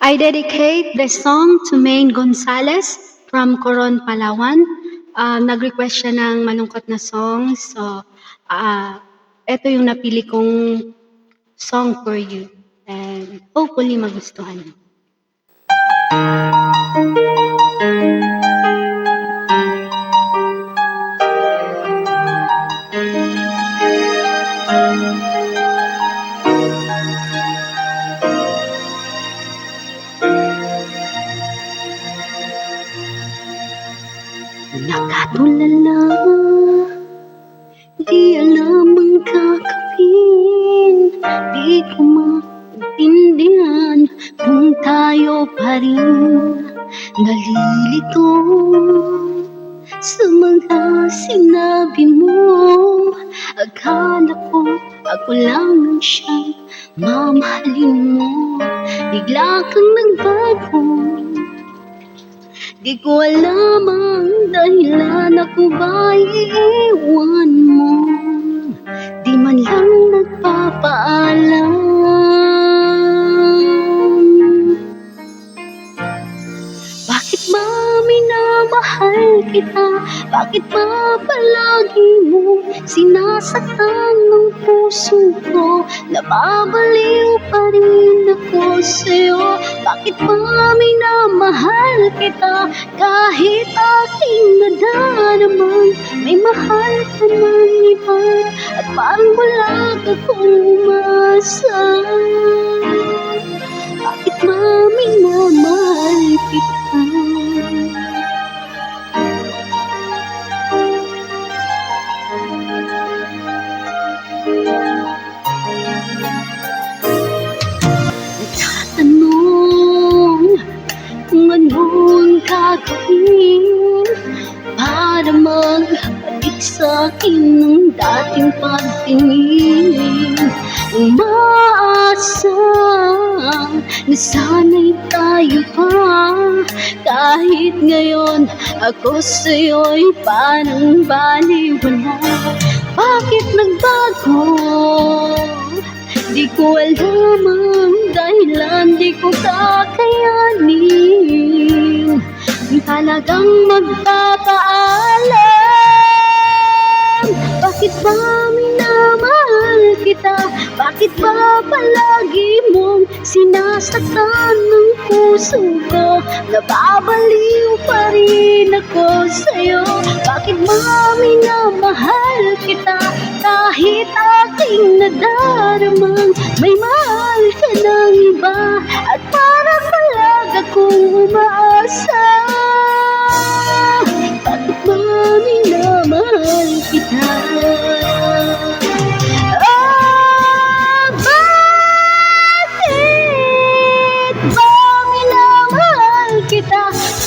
I dedicate the song to Maine Gonzalez from Coron, Palawan. Nag-request siya ng malungkot na song. So, ito yung napili kong song for you. And hopefully magustuhan mo. Nakatulala, di alam ang kakapin. Di ko maintindihan kung tayo pa rin nalilito sa mga sinabi mo. Akala ko ako lang ang siyang mamahalin mo. Bigla kang nagbago, di ko alam ang dahilan. Ako ba iiwan mo? Di man lang nagpapaalam. Bakit ba minamahal kita? Bakit ba palagi mo sinasaktan ng puso ko? Napabaliw pa rin ako sa'yo. Bakit ba minamahal kita? Kahit aking nadaramang may mahal ka ng iba, at parang wala akong umasa. Bakit ba minamahal kita? Nagtatanong kung anong gagawin para magbalik sa'kin ng dating pagtingin. Umaasa na sana'y tayo pa, kahit ngayon ako sa'yo'y parang baliwala. Bakit nagbago? Di ko alam ang dahilan, di ko kakayanin kung talagang magpapaalam. Bakit ba minamahal kita? Bakit ba palagi mong sinasaktan ng puso ko? Nababaliw pa rin ako sa'yo. Bakit ba minamahal kita? Kahit aking nadaramang may mahal ka ng iba, at parang malag akong umaasa. Bakit ba minamahal kita?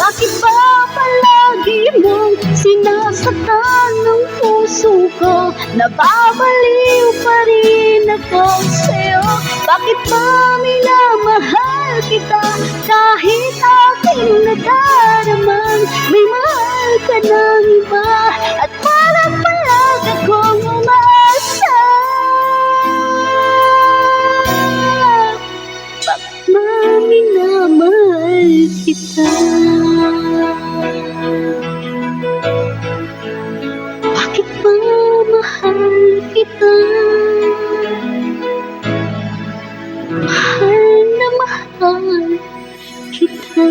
Bakit ba palagi mong sinasaktan ng puso ko? Nababaliw pa rin ako sa'yo. Bakit ba minamahal kita? Kahit aking nadaramang may mahal ka ng iba, at parang palag akong umaasa. Bakit ba minamahal kita? Bakit ba mahal kita? Mahal na mahal kita.